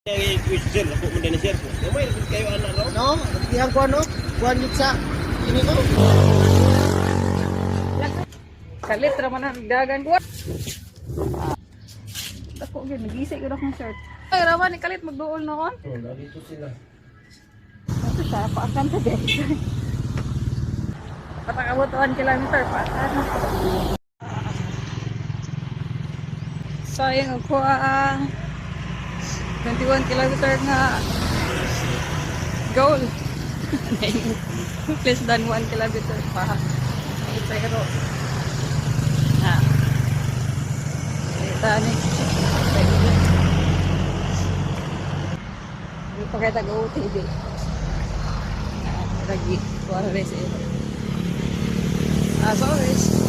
Sir, ako mo din sir. May kayo anak ro? No, yang ko ano? Kuan yun sa ini ko. Kalit raman ang dagan ko. Ako gyud nagisi ko akong shirt. Ay raman ni kalit magduol noon. Oh, dito sila. Ito siya paakan ta din. Patakabutuan kilometer pa. Sayang ako ang 21 kilometer nga goal. Less than 1 kilometer pa. Pero ha. Ito ni. Hindi pa kaya taga-UTV. Lagi. Kuwara rin sa ito. As always.